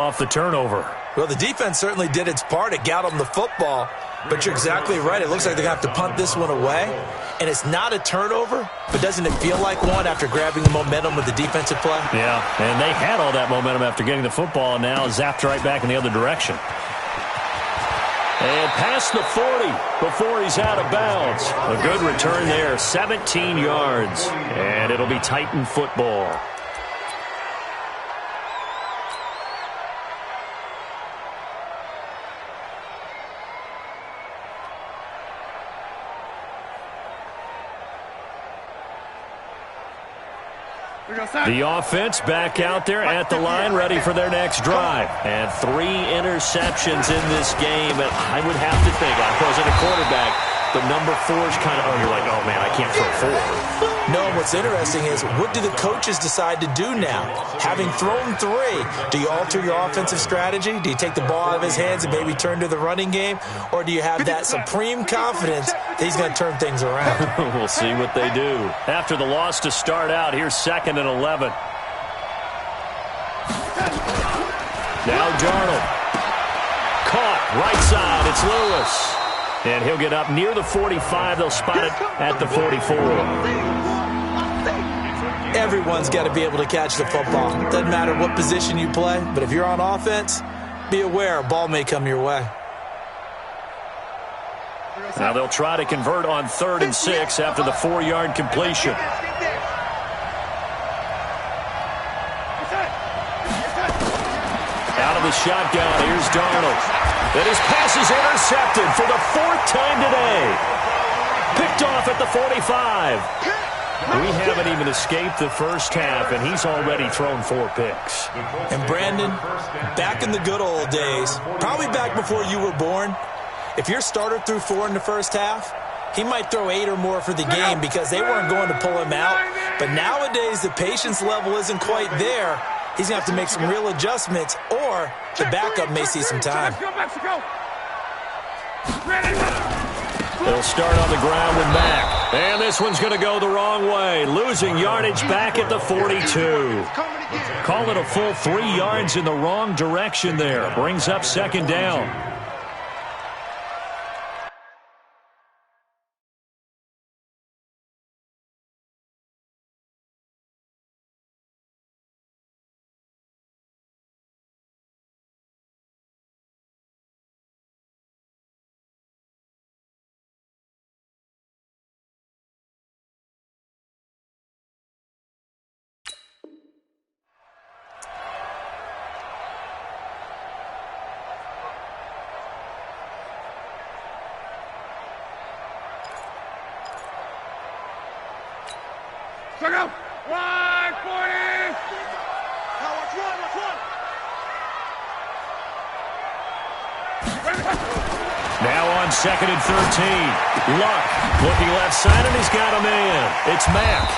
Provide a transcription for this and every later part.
off the turnover. Well, the defense certainly did its part. It got them the football. But you're exactly right. It looks like they're going to have to punt this one away. And it's not a turnover, but doesn't it feel like one after grabbing the momentum with the defensive play? Yeah, and they had all that momentum after getting the football, and now zapped right back in the other direction. And past the 40 before he's out of bounds. A good return there, 17 yards. And it'll be Titan football. The offense back out there at the line, ready for their next drive. And 3 interceptions in this game. And I would have to think, I wasn't a quarterback, but number 4 is kind of, you're like, oh, man, I can't throw 4. No, what's interesting is, what do the coaches decide to do now? Having thrown 3, do you alter your offensive strategy? Do you take the ball out of his hands and maybe turn to the running game? Or do you have that supreme confidence that he's going to turn things around? We'll see what they do. After the loss to start out, here's 2nd and 11. Now Darnold. Caught, right side, it's Lewis. And he'll get up near the 45. They'll spot it at the 44. Everyone's got to be able to catch the football. Doesn't matter what position you play, but if you're on offense, be aware a ball may come your way. Now they'll try to convert on 3rd and 6 after the 4-yard completion. Out of the shotgun, here's Darnold. And his pass is intercepted for the 4th time today. Picked off at the 45. We haven't even escaped the first half, and he's already thrown 4 picks. And Brandon, back in the good old days, probably back before you were born, if your starter threw 4 in the first half, he might throw 8 or more for the game because they weren't going to pull him out. But nowadays, the patience level isn't quite there. He's going to have to make some real adjustments, or the backup may see some time. They'll start on the ground with Mack. And this one's going to go the wrong way. Losing yardage back at the 42. Call it a full 3 yards in the wrong direction there. Brings up 2nd down. Check out. 140. Now on 2nd and 13. Luck looking left side, and he's got a man. It's Mack.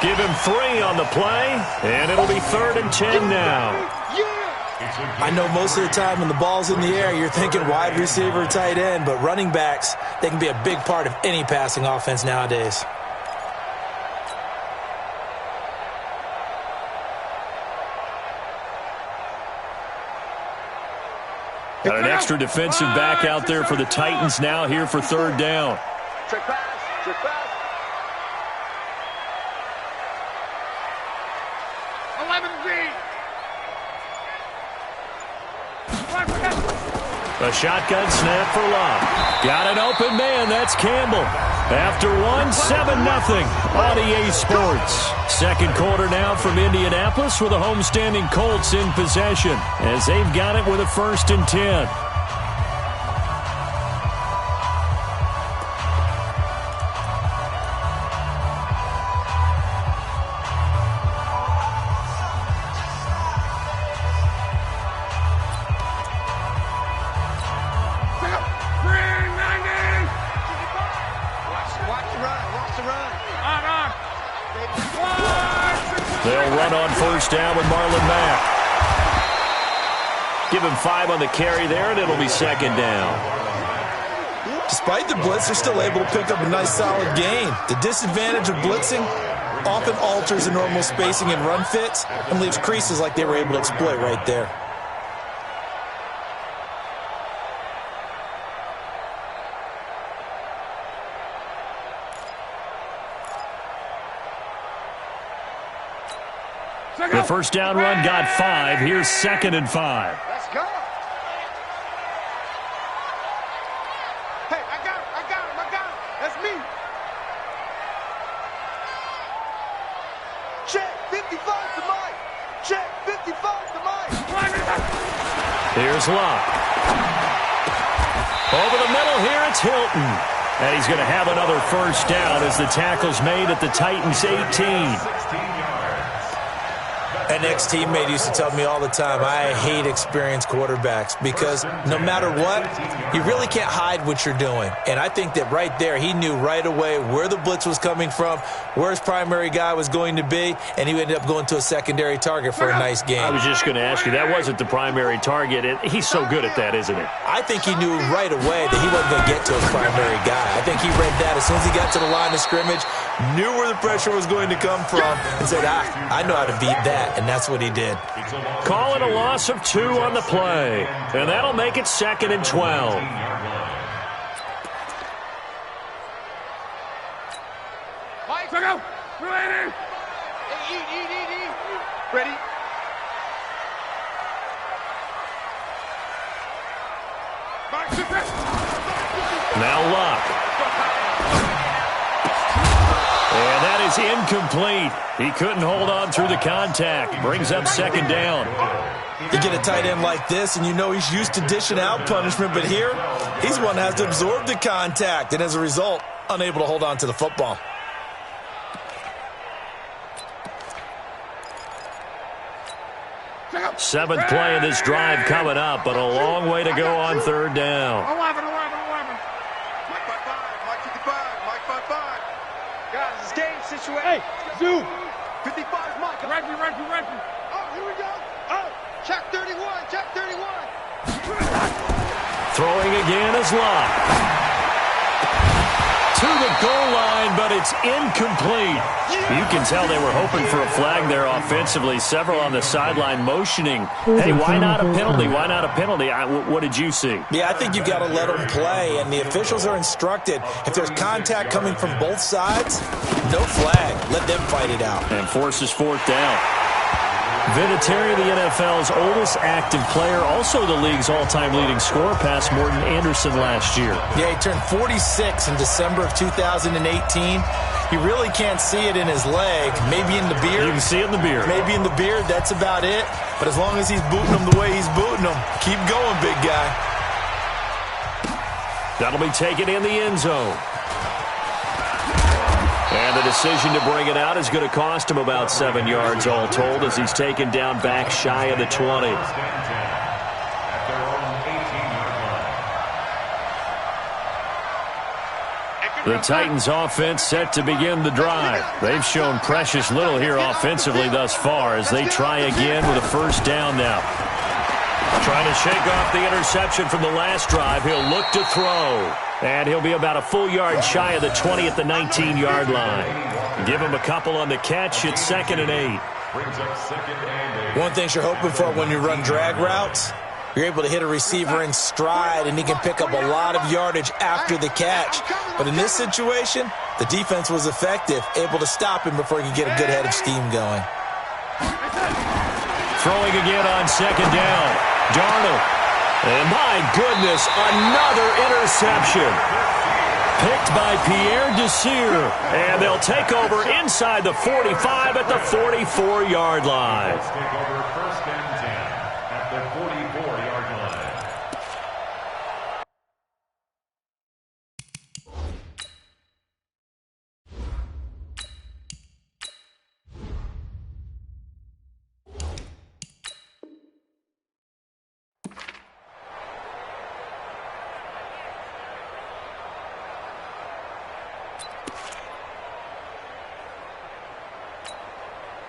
Give him 3 on the play, and it'll be 3rd and 10 now. I know most of the time when the ball's in the air, you're thinking wide receiver, tight end, but running backs, they can be a big part of any passing offense nowadays. Got an extra defensive back out there for the Titans now here for 3rd down. Check pass. Check pass. 11-3. A shotgun snap for Love. Got an open man. That's Campbell. After 7-0 on EA Sports. 2nd quarter now from Indianapolis with the homestanding Colts in possession as they've got it with a 1st and 10. They'll run on 1st down with Marlon Mack. Give him 5 on the carry there, and it'll be 2nd down. Despite the blitz, they're still able to pick up a nice solid gain. The disadvantage of blitzing, often alters the normal spacing and run fits and leaves creases like they were able to exploit right there. The first down run got 5. Here's 2nd and 5. Let's go. Hey, I got him. That's me. Check 55 to Mike. Check 55 to Mike. Here's Locke. Over the middle here, it's Hilton. And he's going to have another first down as the tackle's made at the Titans' 18. An ex-teammate used to tell me all the time, I hate experienced quarterbacks because no matter what, you really can't hide what you're doing. And I think that right there, he knew right away where the blitz was coming from, where his primary guy was going to be, and he ended up going to a secondary target for a nice game. I was just going to ask you, that wasn't the primary target. He's so good at that, isn't it? I think he knew right away that he wasn't going to get to his primary guy. I think he read that as soon as he got to the line of scrimmage, knew where the pressure was going to come from, and said, I know how to beat that. And that's what he did. Call it a loss of 2 on the play. And that'll make it 2nd and 12. Mike, go. Ready. Eat. Ready. Now Locke. And that is incomplete. He couldn't hold on through the contact. Brings up 2nd down. You get a tight end like this, and you know he's used to dishing out punishment, but here, he's one that has to absorb the contact, and as a result, unable to hold on to the football. Seventh play of this drive coming up, but a long way to go on 3rd down. 11. Mike 55. Mike 55. Guys, it's game situation. Hey, Zoo. 55 is Mike. Reggie. Oh, here we go. Oh, check 31. Throwing again is Locke. To the goal line, but it's incomplete. You can tell they were hoping for a flag there offensively. Several on the sideline motioning. Hey, why not a penalty? What did you see? Yeah, I think you've got to let them play, and the officials are instructed. If there's contact coming from both sides, no flag. Let them fight it out. And forces 4th down. Vinatieri, the NFL's oldest active player, also the league's all-time leading scorer, past Morton Anderson last year. Yeah, he turned 46 in December of 2018. You really can't see it in his leg. Maybe in the beard. You can see it in the beard. Maybe in the beard. That's about it. But as long as he's booting them the way he's booting them, keep going, big guy. That'll be taken in the end zone. And the decision to bring it out is going to cost him about 7 yards all told as he's taken down back shy of the 20. The Titans offense set to begin the drive. They've shown precious little here offensively thus far as they try again with a first down now. Trying to shake off the interception from the last drive. He'll look to throw. And he'll be about a full yard shy of the 20 at the 19-yard line. Give him a couple on the catch. It's 2nd and 8. One thing you're hoping for when you run drag routes, you're able to hit a receiver in stride, and he can pick up a lot of yardage after the catch. But in this situation, the defense was effective, able to stop him before he could get a good head of steam going. Throwing again on 2nd down. Darnold. And my goodness, another interception. Picked by Pierre Desir. And they'll take over inside the 45 at the 44-yard line. Take over 1st and 10 at the 44-yard line.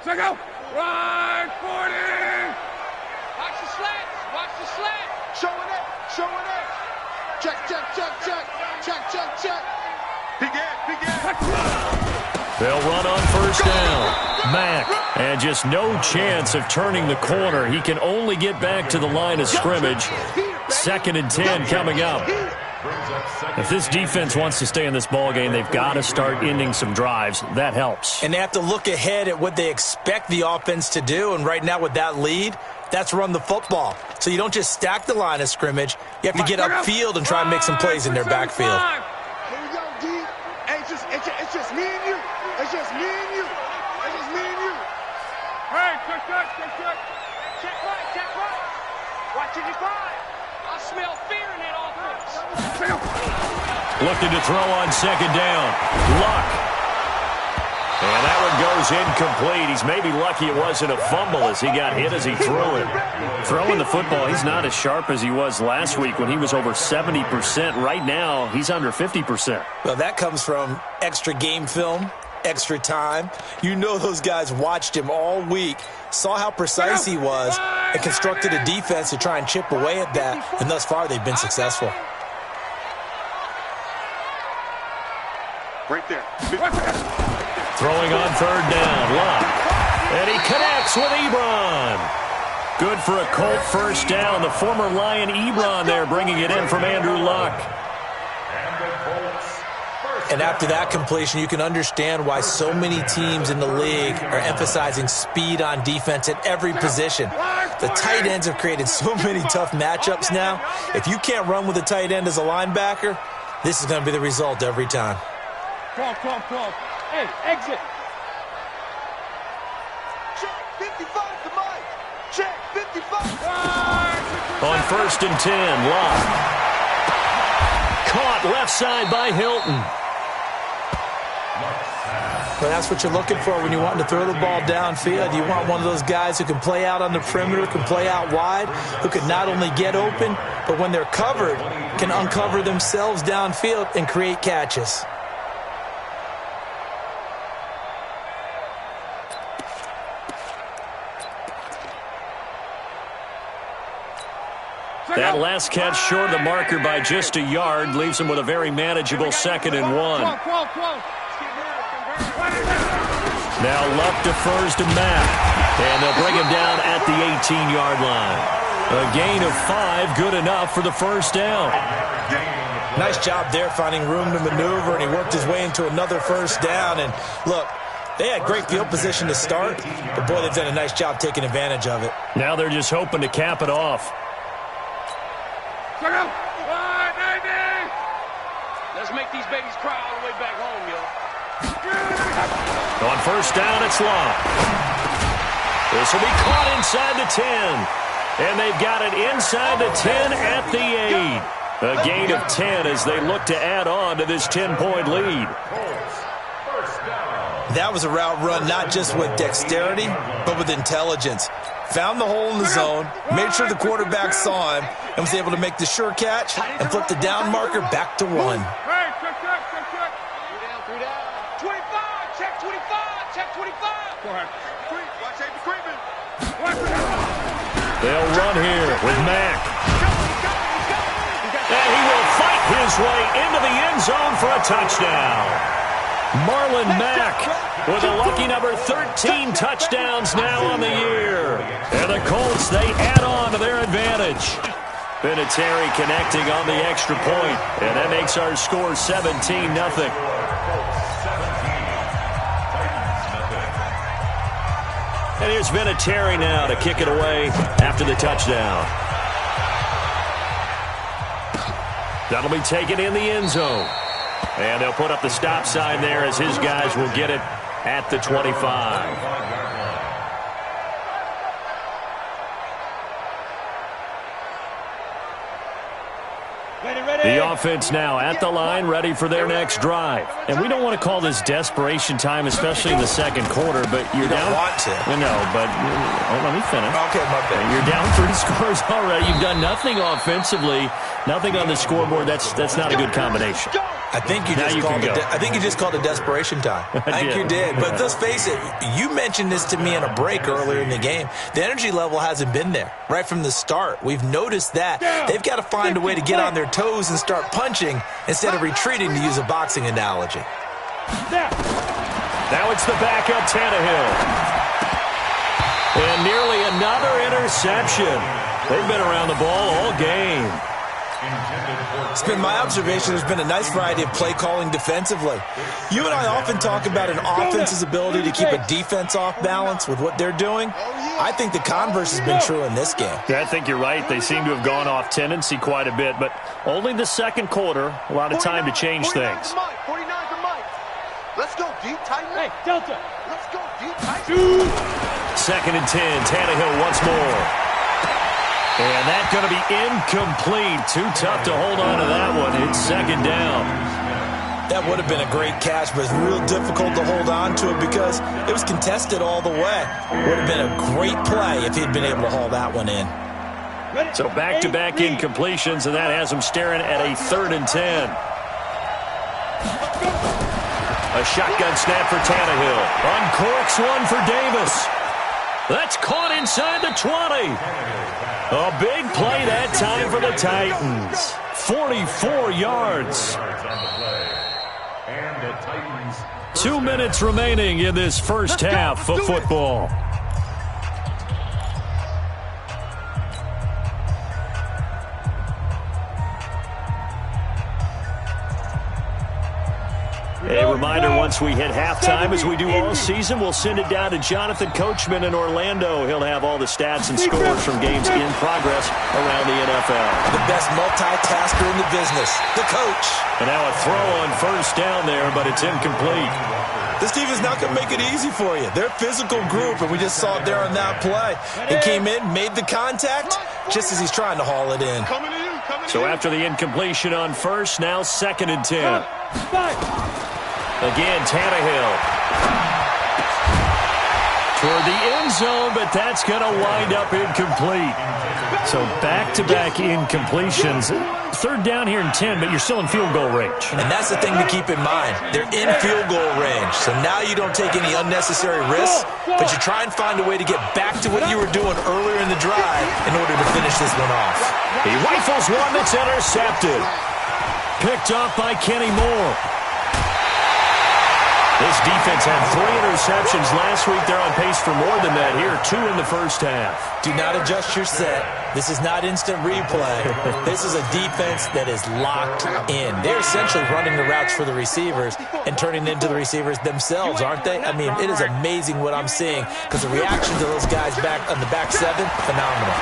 So go. Run 40. Watch the slant. Showing it. Check. Begin. They'll run on first down. Mack, and just no chance of turning the corner. He can only get back to the line of scrimmage. 2nd and 10 coming up. If this defense wants to stay in this ballgame, they've got to start ending some drives. That helps. And they have to look ahead at what they expect the offense to do. And right now with that lead, that's run the football. So you don't just stack the line of scrimmage. You have to get upfield and try and make some plays in their backfield. Here we go, D. Hey, it's just me and you. It's just me and you. It's just me and you. Hey, check. Check right. Watch it, I smell fear in that offense. Looking to throw on 2nd down. Luck. And that one goes incomplete. He's maybe lucky it wasn't a fumble as he got hit as he threw it. Throwing the football, he's not as sharp as he was last week when he was over 70%. Right now, he's under 50%. Well, that comes from extra game film, extra time. You know those guys watched him all week, saw how precise he was, and constructed a defense to try and chip away at that. And thus far, they've been successful. Right there. Throwing on 3rd down, Luck. And he connects with Ebron. Good for a Colt first down. The former Lion Ebron there bringing it in from Andrew Luck. And after that completion, you can understand why so many teams in the league are emphasizing speed on defense at every position. The tight ends have created so many tough matchups now. If you can't run with a tight end as a linebacker, this is going to be the result every time. Come. Hey, exit. Check 55 to Mike. Check 55. On 1st and 10, Luck. Caught left side by Hilton. Well, that's what you're looking for when you want to throw the ball downfield. You want one of those guys who can play out on the perimeter, can play out wide, who can not only get open, but when they're covered, can uncover themselves downfield and create catches. That last catch short of the marker by just a yard leaves him with a very manageable 2nd and 1. Now Luck defers to Mack, and they'll bring him down at the 18-yard line. A gain of 5, good enough for the first down. Nice job there finding room to maneuver, and he worked his way into another first down. And look, they had great field position to start, but boy, they've done a nice job taking advantage of it. Now they're just hoping to cap it off. Let's make these babies cry all the way back home, yo. On first down, it's Long. This will be caught inside the 10. And they've got it inside the 10 at the 8. A gain of 10 as they look to add on to this 10-point lead. That was a route run not just with dexterity, but with intelligence. Found the hole in the zone, made sure the quarterback saw him, and was able to make the sure catch and flip the down marker back to 1. Hey, check. 3 down. 25, check 25. Go ahead. Watch out the creeping. They'll run here with Mack. And he will fight his way into the end zone for a touchdown. Marlon Mack with a lucky number 13 touchdowns now on the year. And the Colts, they add on to their advantage. Vinatieri connecting on the extra point, and that makes our score 17-0. And here's Vinatieri now to kick it away after the touchdown. That'll be taken in the end zone. And they'll put up the stop sign there as his guys will get it at the 25. The offense now at the line, ready for their next drive. And we don't want to call this desperation time, especially in the second quarter, but you're down. You don't want to. No, but let me finish. Okay, my bad. You're down 3 scores already. You've done nothing offensively, nothing on the scoreboard. That's not a good combination. I think you just called it desperation time. I think you did. But let's face it, you mentioned this to me in a break earlier in the game. The energy level hasn't been there right from the start. We've noticed that. They've got to find a way to get on their toes and start punching instead of retreating, to use a boxing analogy. Now it's the backup Tannehill. And nearly another interception. They've been around the ball all game. It's been my observation there's been a nice variety of play calling defensively. You and I often talk about an offense's ability to keep a defense off balance with what they're doing. I think the converse has been true in this game. Yeah, I think you're right. They seem to have gone off tendency quite a bit, but only the second quarter, a lot of time to change things. 49's the mic. Let's go deep, Titan. Hey, Delta. Let's go deep, Titan. 2nd and 10. Tannehill once more. And that's going to be incomplete. Too tough to hold on to that one. It's 2nd down. That would have been a great catch, but it's real difficult to hold on to it because it was contested all the way. Would have been a great play if he'd been able to haul that one in. So back-to-back incompletions, and that has him staring at a 3rd and 10. A shotgun snap for Tannehill. Uncorks one for Davis. That's caught inside the 20. A big play that time for the Titans. 44 yards. 2 minutes remaining in this first half of football. A reminder, once we hit halftime, as we do all season, we'll send it down to Jonathan Coachman in Orlando. He'll have all the stats and scores from games in progress around the NFL. The best multitasker in the business, the coach. And now a throw on 1st down there, but it's incomplete. This team is not going to make it easy for you. They're a physical group, and we just saw it there on that play. He came in, made the contact, just as he's trying to haul it in. So after the incompletion on 1st, now 2nd and 10. Again, Tannehill. Toward the end zone, but that's going to wind up incomplete. So back-to-back incompletions. 3rd down here and 10, but you're still in field goal range. And that's the thing to keep in mind. They're in field goal range. So now you don't take any unnecessary risks, but you try and find a way to get back to what you were doing earlier in the drive in order to finish this one off. He rifles one that's intercepted. Picked off by Kenny Moore. This defense had 3 interceptions last week. They're on pace for more than that here. 2 in the first half. Do not adjust your set. This is not instant replay. This is a defense that is locked in. They're essentially running the routes for the receivers and turning into the receivers themselves, aren't they? I mean, it is amazing what I'm seeing because the reaction to those guys back on the back 7, phenomenal.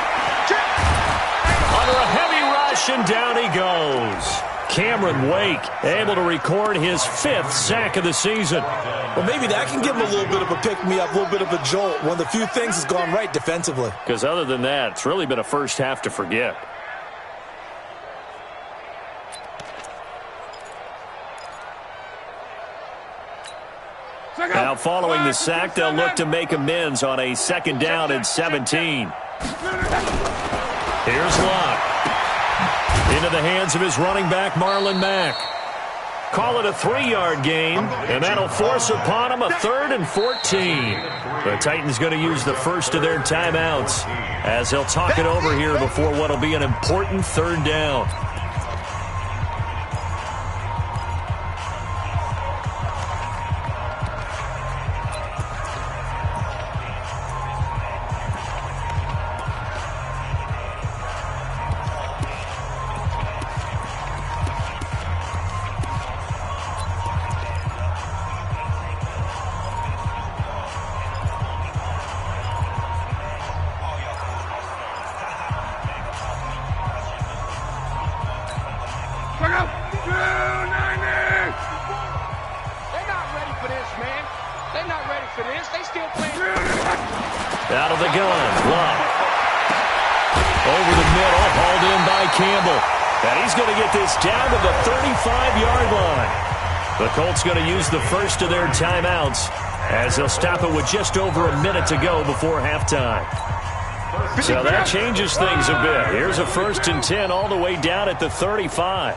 Under a heavy rush, and down he goes. Cameron Wake able to record his 5th sack of the season. Well, maybe that can give him a little bit of a pick-me-up, a little bit of a jolt. One of the few things has gone right defensively. Because other than that, it's really been a first half to forget. Now following the sack, they'll look to make amends on a 2nd down and 17. Here's Locke. Into the hands of his running back, Marlon Mack. Call it a 3-yard gain, and that'll force upon him a 3rd and 14. The Titans going to use the first of their timeouts as they'll talk it over here before what will be an important 3rd down. Out of the gun, Locke. Over the middle, hauled in by Campbell. And he's going to get this down to the 35-yard line. The Colts going to use the first of their timeouts as they'll stop it with just over a minute to go before halftime. So that changes things a bit. Here's a 1st and 10 all the way down at the 35.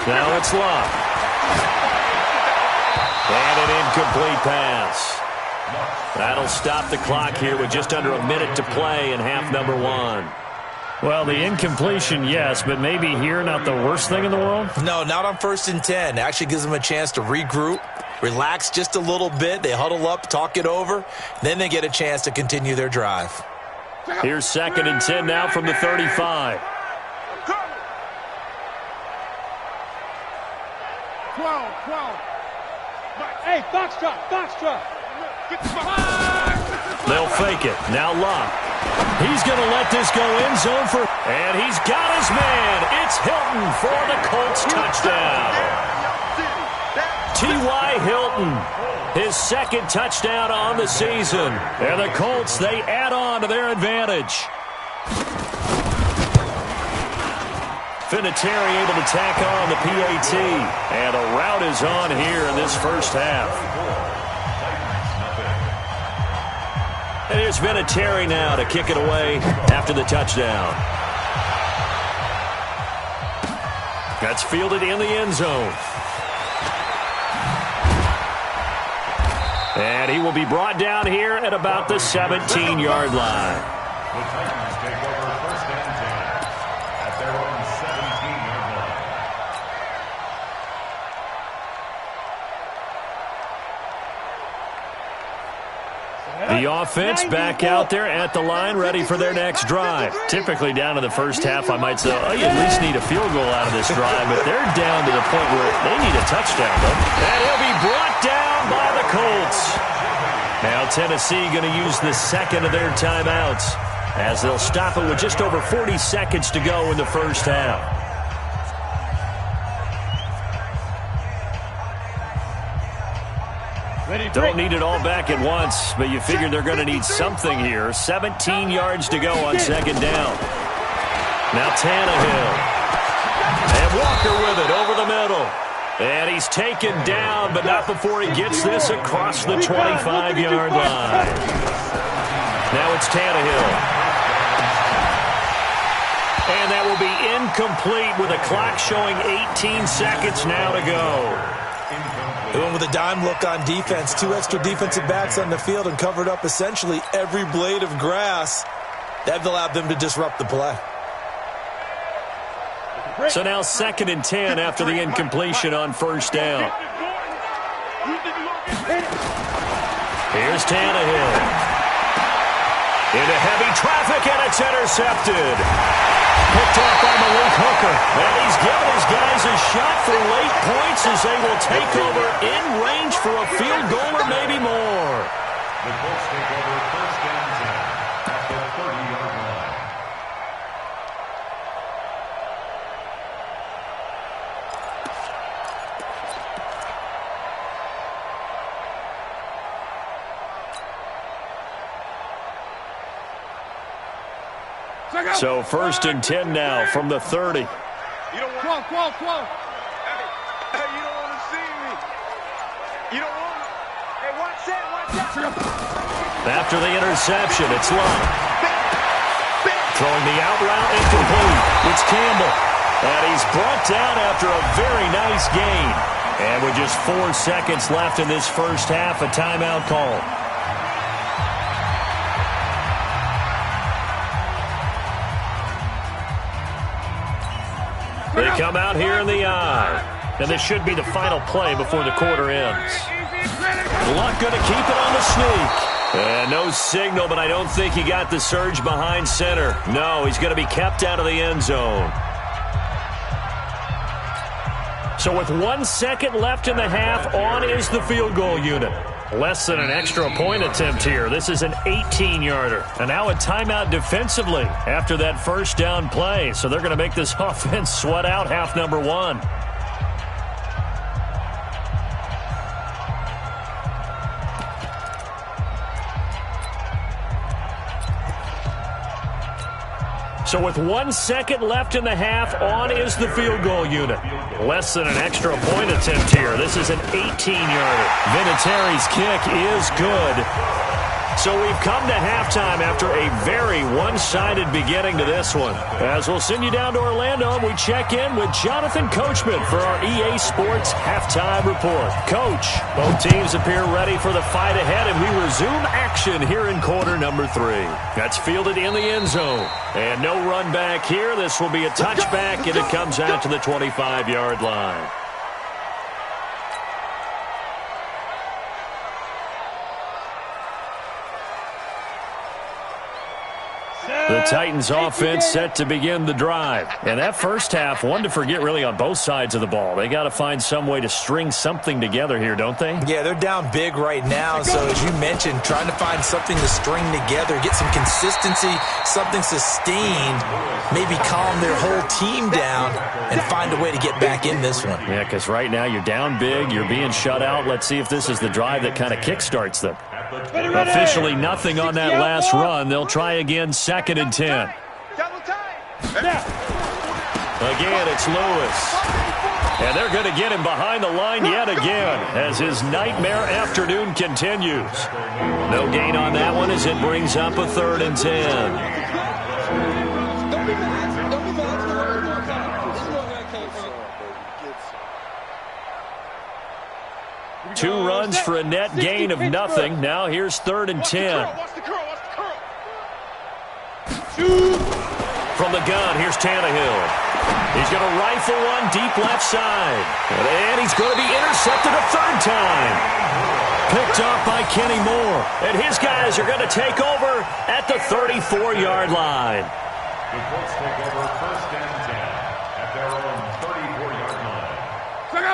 Now it's Locke. And an incomplete pass. That'll stop the clock here with just under a minute to play in half number 1. Well, the incompletion, yes, but maybe here not the worst thing in the world? No, not on 1st and 10. Actually gives them a chance to regroup, relax just a little bit. They huddle up, talk it over. Then they get a chance to continue their drive. Here's 2nd and 10 now from the 35. 12. Hey, Foxtrot. They'll fake it. Now Locke. He's going to let this go end zone for... And he's got his man. It's Hilton for the Colts touchdown. T.Y. Hilton, his 2nd touchdown on the season. And the Colts, they add on to their advantage. Vinatieri able to tack on the PAT. And a rout is on here in this first half. And here's Vinatieri now to kick it away after the touchdown. That's fielded in the end zone. And he will be brought down here at about the 17-yard line. The Titans take over 1st and 10 at their own 17-yard line. The offense back out there at the line, ready for their next drive. Typically down to the first half, I might say, oh, you at least need a field goal out of this drive, but they're down to the point where they need a touchdown, though. And he'll be brought down by the Colts. Now Tennessee going to use the 2nd of their timeouts as they'll stop it with just over 40 seconds to go in the first half. Don't need it all back at once, but you figure they're going to need something here. 17 yards to go on 2nd down. Now Tannehill. And Walker with it over the middle. And he's taken down, but not before he gets this across the 25-yard line. Now it's Tannehill. And that will be incomplete with a clock showing 18 seconds now to go. Going with a dime look on defense. 2 extra defensive backs on the field and covered up essentially every blade of grass. That allowed them to disrupt the play. So now 2nd and 10 after the incompletion on 1st down. Here's Tannehill. Into heavy traffic, and it's intercepted. Picked off by Malik Hooker. And he's given his guys a shot for late points as they will take over in range for a field goal or maybe more. The Colts take over 1st and 10 at the 30-yard line. So 1st and 10 now from the 30. You don't want 12. Hey, you don't want to see me. You don't want to. Hey, watch that. After the interception, it's Locke. Throwing the out route incomplete. It's Campbell. And he's brought down after a very nice gain. And with just 4 seconds left in this first half, a timeout call. They come out here in the eye. And this should be the final play before the quarter ends. Luck going to keep it on the sneak. And no signal, but I don't think he got the surge behind center. No, he's going to be kept out of the end zone. So with 1 second left in the half, on is the field goal unit. Less than an extra point attempt here. This is an 18-yarder. And now a timeout defensively after that first down play. So they're going to make this offense sweat out half number 1. So with 1 second left in the half, on is the field goal unit. Less than an extra point attempt here. This is an 18-yarder. Vinatieri's kick is good. So we've come to halftime after a very one-sided beginning to this one. As we'll send you down to Orlando, and we check in with Jonathan Coachman for our EA Sports Halftime Report. Coach, both teams appear ready for the fight ahead, and we resume action action here in quarter number 3. That's fielded in the end zone. And no run back here. This will be a touchback, and it comes out to the 25-yard line. The Titans offense set to begin the drive. And that first half, one to forget really on both sides of the ball. They got to find some way to string something together here, don't they? Yeah, they're down big right now. So as you mentioned, trying to find something to string together, get some consistency, something sustained, maybe calm their whole team down and find a way to get back in this one. Yeah, because right now you're down big, you're being shut out. Let's see if this is the drive that kind of kickstarts them. Officially nothing on that last run. They'll try again, 2nd and 10. Again, it's Lewis. And they're going to get him behind the line yet again as his nightmare afternoon continues. No gain on that one as it brings up a 3rd and 10. 2 runs for a net gain of nothing. Now here's 3rd and 10. From the gun, here's Tannehill. He's going to rifle one deep left side. And he's going to be intercepted a 3rd time. Picked off by Kenny Moore. And his guys are going to take over at the 34-yard line. The Colts take over 1st and 10 at their own 34-yard line.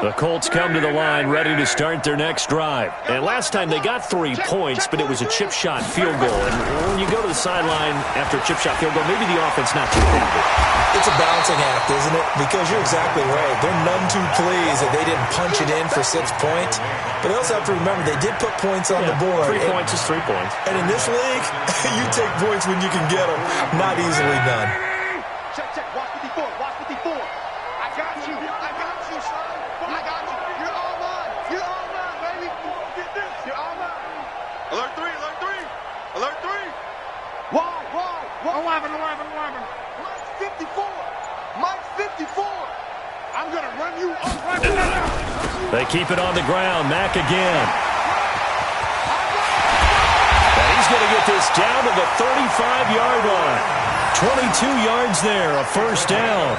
The Colts come to the line ready to start their next drive. And last time they got 3 points, but it was a chip shot field goal. And when you go to the sideline after a chip shot field goal, maybe the offense not too happy. It's a balancing act, isn't it? Because you're exactly right. They're none too pleased that they didn't punch it in for 6 points. But they also have to remember they did put points on the board. 3 points is 3 points. And in this league, you take points when you can get them. Not easily done. Check, check. Watch 54. Watch 54. I got you. I got you, son. I got you. You're all mine. You're all mine, baby. Get this. You're all mine. Alert 3. Alert 3. Alert 3. Wall. 11. Mike's 54. Mike's 54. I'm going to run you up. They keep it on the ground. Mack again. And he's going to get this down to the 35-yard line. 22 yards there, a 1st down.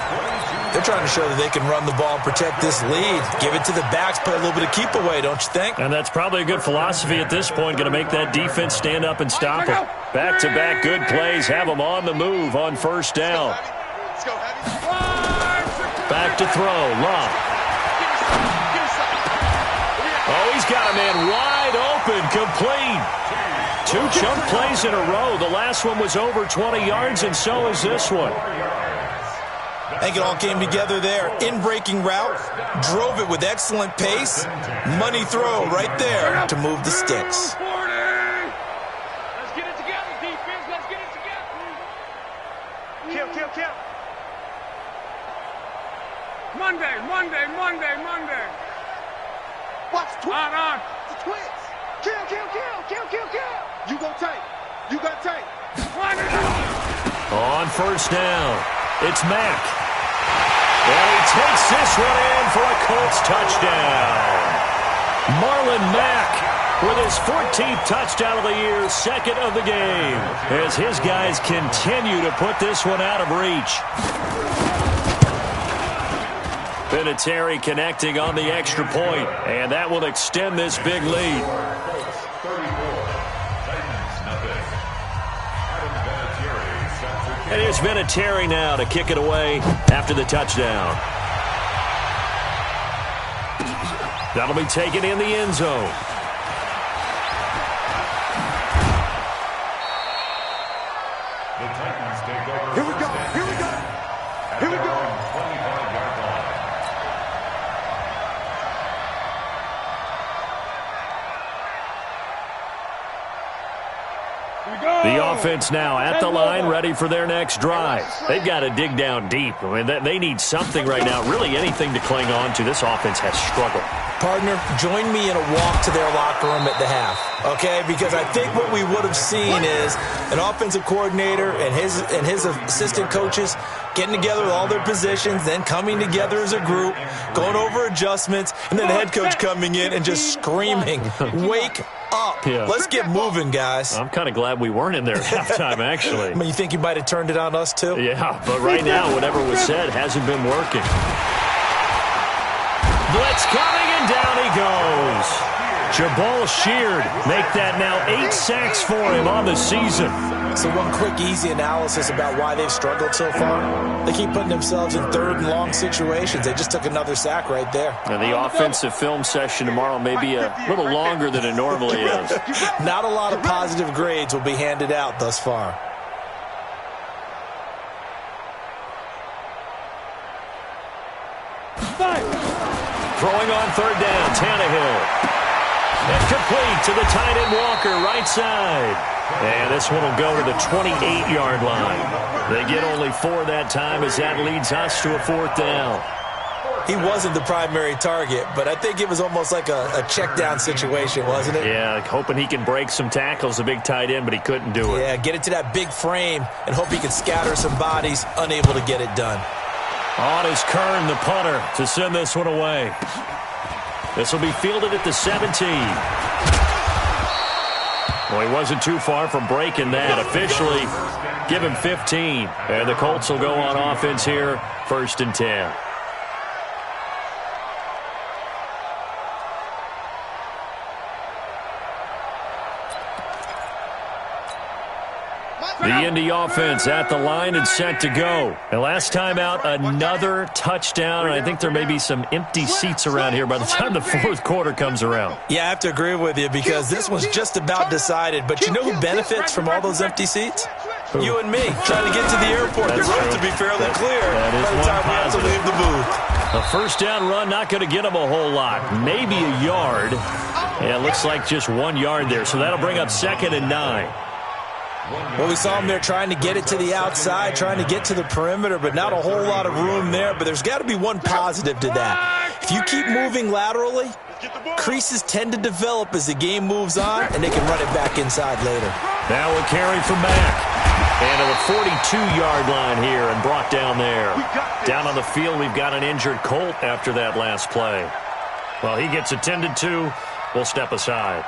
They're trying to show that they can run the ball and protect this lead. Give it to the backs, play a little bit of keep away, don't you think? And that's probably a good philosophy at this point, going to make that defense stand up and stop them. Back-to-back good plays, have them on the move on 1st down. Back to throw, Love. Oh, he's got a man wide open, complete. 2 chunk plays in a row. The last one was over 20 yards, and so is this one. I think it all came together there. In-breaking route, drove it with excellent pace. Money throw right there to move the sticks. Let's get it together, defense. Let's get it together. Kill. Monday. Watch the twins. On. The twins. Kill. You gon' take. You got take. On 1st down, it's Mack. And he takes this one in for a Colts touchdown. Marlon Mack with his 14th touchdown of the year, 2nd of the game, as his guys continue to put this one out of reach. Vinatieri connecting on the extra point, and that will extend this big lead. And here's Vinatieri now to kick it away after the touchdown. That'll be taken in the end zone. The Titans take over. Here we go. 25-yard line. The offense now at the line, ready for their next drive. They've got to dig down deep. I mean, they need something right now, really anything to cling on to. This offense has struggled. Partner, join me in a walk to their locker room at the half, okay? Because I think what we would have seen is an offensive coordinator and his assistant coaches getting together with all their positions, then coming together as a group, going over adjustments, and then the head coach coming in and just screaming, "Wake up. Yeah. Let's get moving, guys. I'm kind of glad we weren't in there at halftime, actually. I mean, you think you might have turned it on us, too? Yeah, but right now, whatever was said hasn't been working. Blitz coming, and down he goes. Jabal Sheard make that now 8 sacks for him on the season. So one quick, easy analysis about why they've struggled so far. They keep putting themselves in third and long situations. They just took another sack right there. And the offensive film session tomorrow may be a little longer than it normally is. Not a lot of positive grades will be handed out thus far. Throwing on third down, Tannehill. And complete to the tight end Walker, right side. And this one will go to the 28-yard line. They get only 4 that time as that leads us to a 4th down. He wasn't the primary target, but I think it was almost like a check down situation, wasn't it? Yeah, hoping he can break some tackles, a big tight end, but he couldn't do it. Yeah, get it to that big frame and hope he can scatter some bodies, unable to get it done. On is Kern, the punter, to send this one away. This will be fielded at the 17. Well, he wasn't too far from breaking that. Officially, give him 15. And the Colts will go on offense here, 1st and 10. The Indy offense at the line and set to go. And last time out, another touchdown, and I think there may be some empty seats around here by the time the 4th quarter comes around. Yeah, I have to agree with you because this one's just about decided. But you know who benefits from all those empty seats? Who? You and me, trying to get to the airport. That's the roads true. will be fairly clear that is by the one time we have to positive. leave the booth. A 1st down run, not going to get him a whole lot. Maybe a yard. Yeah, it looks like just 1 yard there. So that'll bring up 2nd and 9. Well, we saw him there trying to get it to the outside, trying to get to the perimeter, but not a whole lot of room there. But there's got to be one positive to that. If you keep moving laterally, creases tend to develop as the game moves on, and they can run it back inside later. Now we'll carry from back. And to the 42-yard line here and brought down there. Down on the field, we've got an injured Colt after that last play. Well, he gets attended to. We'll step aside.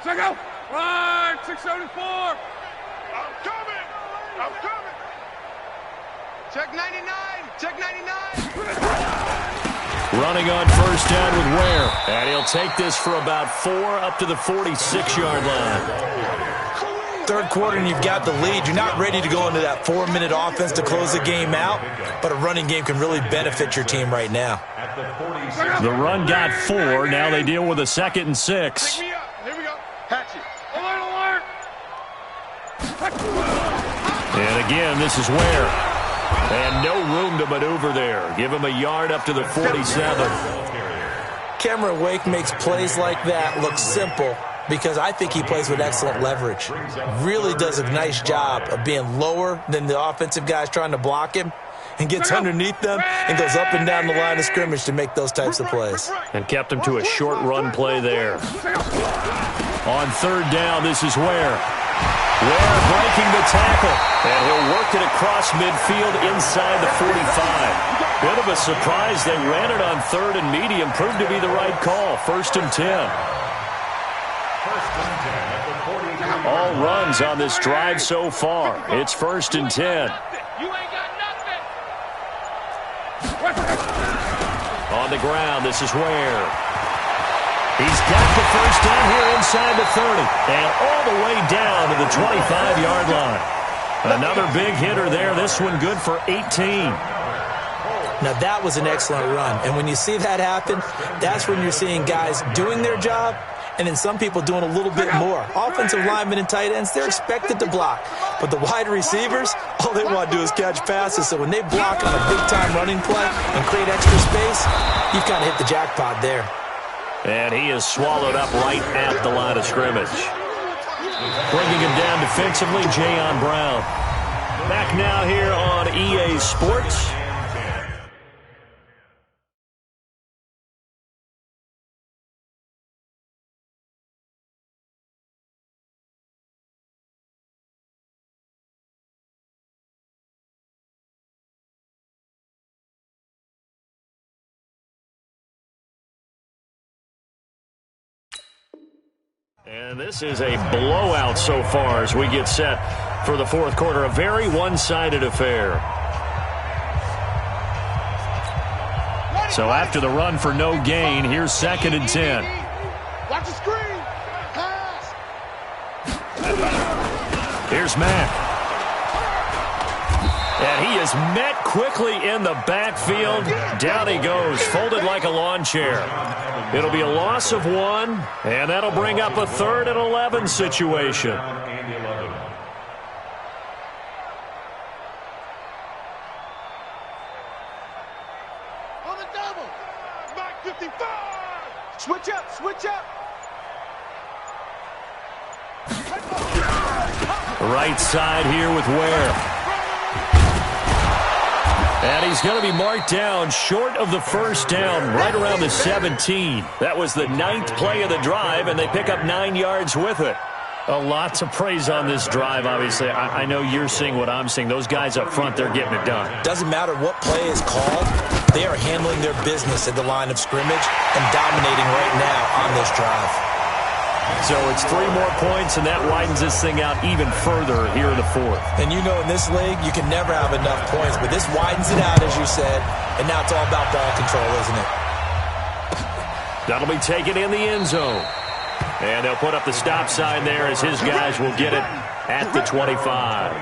Check out. Right, 674. I'm coming. I'm coming. Check 99. Check 99. Running on 1st down with Ware. And he'll take this for about 4 up to the 46-yard line. 3rd quarter and you've got the lead. You're not ready to go into that 4-minute offense to close the game out, but a running game can really benefit your team right now. The run got 4. Now they deal with a 2nd and 6. Pick me up. Here we go. Hatchet. Alert, alert. And again, this is Ware. And no room to maneuver there. Give him a yard up to the 47. Cameron Wake makes plays like that look simple because I think he plays with excellent leverage. Really does a nice job of being lower than the offensive guys trying to block him and gets underneath them and goes up and down the line of scrimmage to make those types of plays. And kept him to a short run play there. On 3rd down, this is Ware. Ware breaking the tackle. And he'll work it across midfield inside the 45. Bit of a surprise. They ran it on 3rd and medium. Proved to be the right call. 1st and 10. All runs on this drive so far. It's 1st and 10. You ain't got nothing. On the ground, this is Ware. He's got the 1st down here inside the 30. And all the way down to the 25-yard line. Another big hitter there. This one good for 18. Now, that was an excellent run. And when you see that happen, that's when you're seeing guys doing their job and then some people doing a little bit more. Offensive linemen and tight ends, they're expected to block. But the wide receivers, all they want to do is catch passes. So when they block on a big-time running play and create extra space, you've kind of hit the jackpot there. And he is swallowed up right at the line of scrimmage. Bringing him down defensively, Jayon Brown. Back now here on EA Sports. And this is a blowout so far as we get set for the fourth quarter. A very one-sided affair. So after the run for no gain, here's 2nd and 10. Watch the screen. Pass. Here's Mack. And he is met quickly in the backfield. Down he goes, folded like a lawn chair. It'll be a loss of 1, and that'll bring up a 3rd and 11 situation. On the double. Back 55. Switch up, switch up. Right side here with Ware. And he's going to be marked down short of the first down, right around the 17. That was the 9th play of the drive, and they pick up 9 yards with it. A lot to praise on this drive, obviously. I know you're seeing what I'm seeing. Those guys up front, they're getting it done. Doesn't matter what play is called. They are handling their business at the line of scrimmage and dominating right now on this drive. So it's 3 more points, and that widens this thing out even further here in the fourth. And you know in this league, you can never have enough points, but this widens it out, as you said, and now it's all about ball control, isn't it? That'll be taken in the end zone. And they'll put up the stop sign there as his guys will get it at the 25.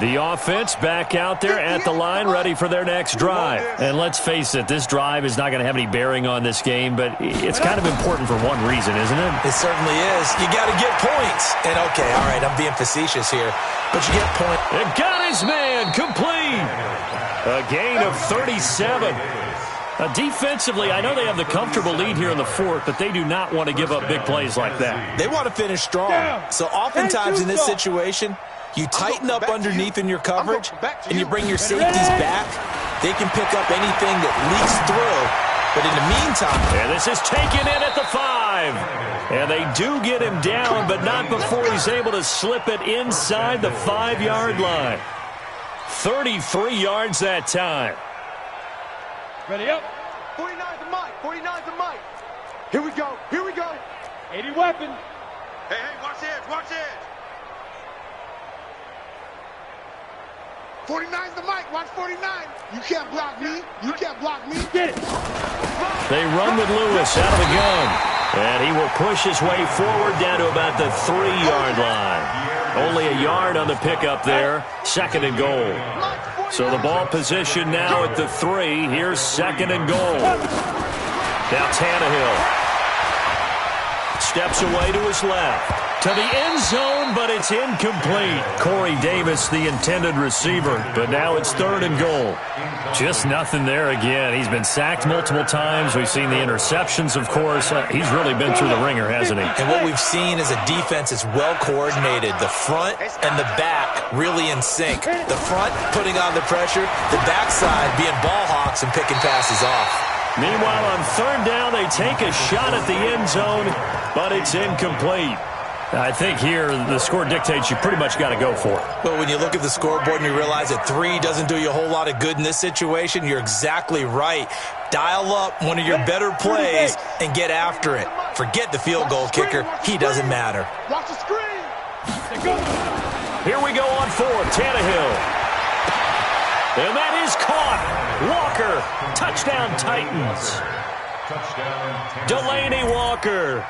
The offense back out there at the line, ready for their next drive. And let's face it, this drive is not going to have any bearing on this game, but it's kind of important for one reason, isn't it? It certainly is. You got to get points. And, okay, all right, I'm being facetious here, but you get points. And got his man complete. A gain of 37. Defensively, I know they have the comfortable lead here in the fourth, but they do not want to give up big plays like that. They want to finish strong. So oftentimes in this situation, you tighten up underneath in your coverage, and you bring your safeties back. They can pick up anything that leaks through. But in the meantime... And this is taken in at the 5. And they do get him down, but not before he's able to slip it inside the 5-yard line. 33 yards that time. Ready up. 49's the mic. 49's the mic. Here we go. Here we go. 80 weapon. Hey, watch the edge. Watch the edge. 49's the mic. Watch 49. You can't block me. You can't block me. Get it. They run with Lewis out of the gun. And he will push his way forward down to about the 3-yard line. Only a yard on the pickup there. 2nd and goal. So the ball position now at the 3. Here's 2nd and goal. Now Tannehill steps away to his left. To the end zone, but it's incomplete. Corey Davis, the intended receiver, but now it's 3rd and goal. Just nothing there again. He's been sacked multiple times. We've seen the interceptions, of course. He's really been through the ringer, hasn't he? And what we've seen is a defense that's well coordinated. The front and the back really in sync. The front putting on the pressure, the backside being ball hawks and picking passes off. Meanwhile, on 3rd down, they take a shot at the end zone, but it's incomplete. I think here the score dictates you pretty much got to go for it. But when you look at the scoreboard and you realize that 3 doesn't do you a whole lot of good in this situation, you're exactly right. Dial up one of your better plays and get after it. Forget the field goal kicker. He doesn't matter. Watch the screen. Here we go on 4th. Tannehill. And that is caught. Walker. Touchdown Titans. Delaney Walker.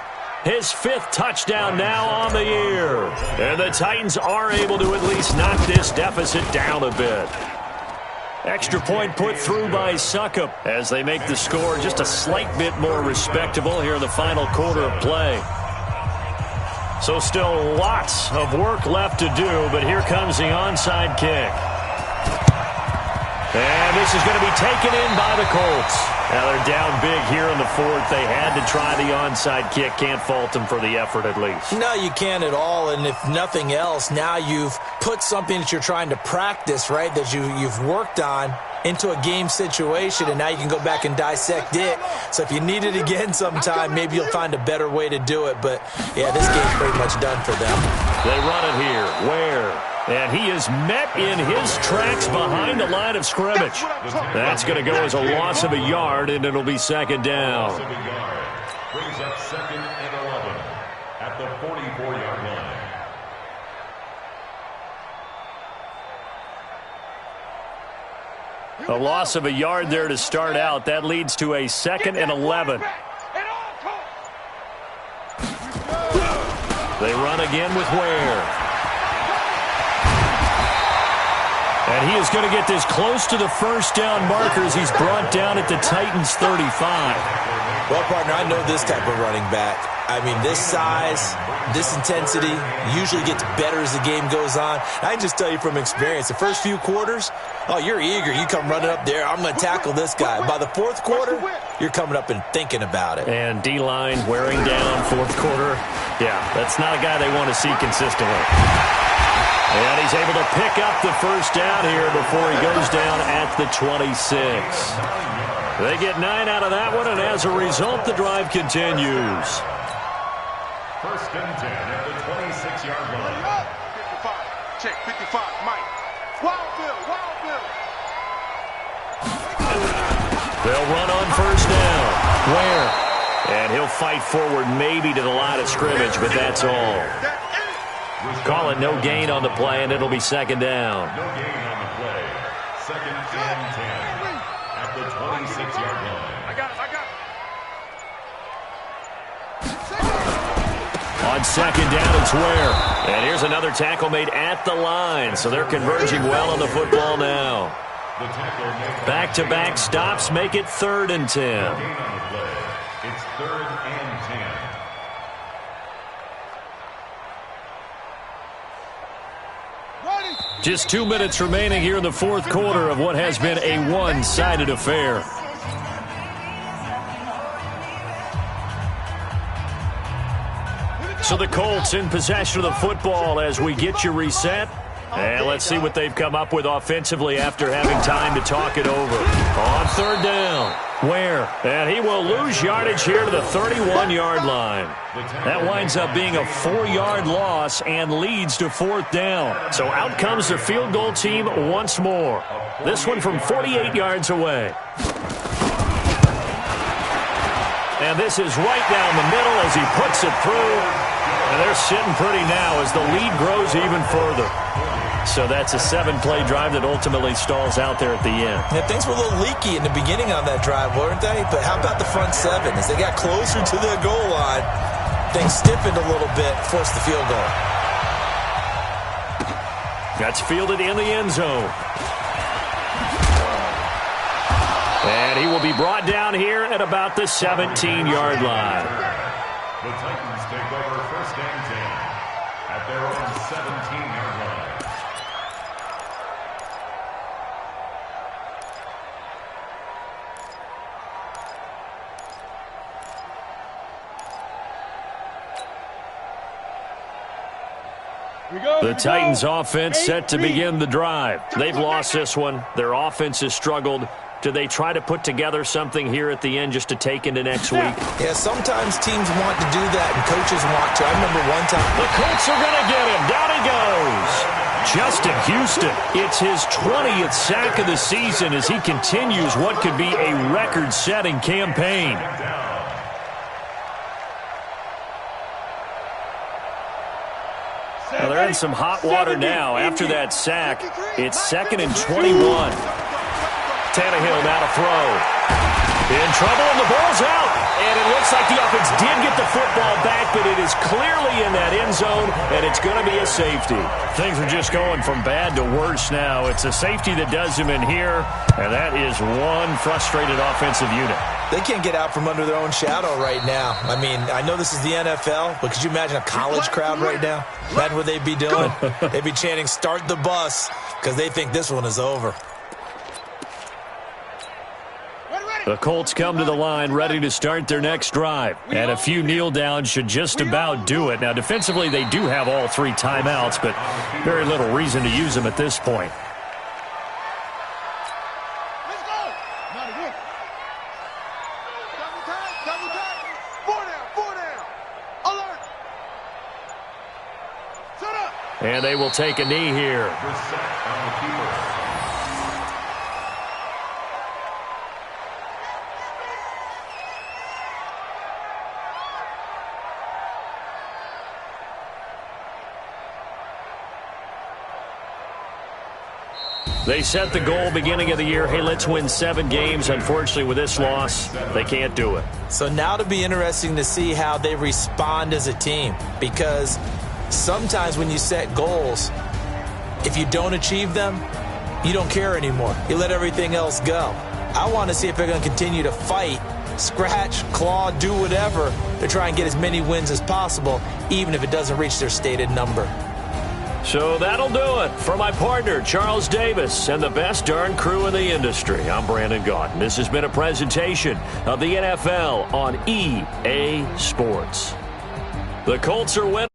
His 5th touchdown now on the year. And the Titans are able to at least knock this deficit down a bit. Extra point put through by Suckup as they make the score just a slight bit more respectable here in the final quarter of play. So still lots of work left to do, but here comes the onside kick. And this is going to be taken in by the Colts. Now they're down big here in the fourth. They had to try the onside kick. Can't fault them for the effort at least. No, you can't at all. And if nothing else, now you've put something that you're trying to practice, right, that you've worked on into a game situation, and now you can go back and dissect it. So if you need it again sometime, maybe you'll find a better way to do it. But, yeah, this game's pretty much done for them. They run it here. Ware. And he is met in his tracks behind the line of scrimmage. That's going to go as a loss of a yard, and it'll be second down. Loss of a yard. Brings up 2nd and 11 at the 44-yard line. A loss of a yard there to start out. That leads to a 2nd and 11. They run again with Ware. And he is going to get this close to the first down markers. He's brought down at the Titans' 35. Well, partner, I know this type of running back. I mean, this size, this intensity usually gets better as the game goes on. I can just tell you from experience, the first few quarters, oh, you're eager. You come running up there, I'm going to tackle this guy. By the fourth quarter, you're coming up and thinking about it. And D-line wearing down fourth quarter. Yeah, that's not a guy they want to see consistently. And he's able to pick up the first down here before he goes down at the 26. They get 9 out of that one, and as a result, the drive continues. 1st and 10 at the 26-yard line. 55. Check. 55. Mike. Wild Bill. Wild Bill. They'll run on first down. Ware. And he'll fight forward maybe to the line of scrimmage, but that's all. Call it no gain on the play, and it'll be second down. No gain on the play. 2nd and 10 at the 26-yard line. I got it. On second down, it's Ware. And here's another tackle made at the line, so they're converging well on the football now. Back-to-back stops make it 3rd and 10. Gain on the play. It's 3rd and 10. Just 2 minutes remaining here in the fourth quarter of what has been a one-sided affair. So the Colts in possession of the football as we get you reset. And let's see what they've come up with offensively after having time to talk it over. On 3rd down, Ware. And he will lose yardage here to the 31-yard line. That winds up being a 4-yard loss and leads to 4th down. So out comes the field goal team once more. This one from 48 yards away. And this is right down the middle as he puts it through. And they're sitting pretty now as the lead grows even further. So that's a 7-play drive that ultimately stalls out there at the end. Yeah, things were a little leaky in the beginning on that drive, weren't they? But how about the front 7? As they got closer to the goal line, things stiffened a little bit, forced the field goal. That's fielded in the end zone. And he will be brought down here at about the 17-yard line. The Titans take over 1st and 10 at their own 17-yard line. The Titans offense set to begin the drive. They've lost this one. Their offense has struggled. Do they try to put together something here at the end just to take into next week? Yeah, sometimes teams want to do that and coaches want to. I remember one time. The Colts are going to get him. Down he goes. Justin Houston. It's his 20th sack of the season as he continues what could be a record-setting campaign. Well, they're in some hot water now. After that sack, it's 2nd and 21. Tannehill now to throw. In trouble, and the ball's out. And it looks like the offense did get the football back, but it is clearly in that end zone, and it's going to be a safety. Things are just going from bad to worse now. It's a safety that does him in here, and that is one frustrated offensive unit. They can't get out from under their own shadow right now. I mean, I know this is the NFL, but could you imagine a college crowd right now? Imagine what they'd be doing. They'd be chanting, "Start the bus," because they think this one is over. The Colts come to the line ready to start their next drive. And a few kneel downs should just about do it. Now, defensively, they do have all 3 timeouts, but very little reason to use them at this point. Let's go. Not again. Double time. Double time. 4 down. 4 down. Alert. Shut up. And they will take a knee here. Set on the keeper. They set the goal beginning of the year. Hey, let's win 7 games. Unfortunately, with this loss, they can't do it. So now to be interesting to see how they respond as a team. Because sometimes when you set goals, if you don't achieve them, you don't care anymore. You let everything else go. I want to see if they're going to continue to fight, scratch, claw, do whatever to try and get as many wins as possible, even if it doesn't reach their stated number. So that'll do it. For my partner, Charles Davis, and the best darn crew in the industry, I'm Brandon Gaudin. This has been a presentation of the NFL on EA Sports. The Colts are winning.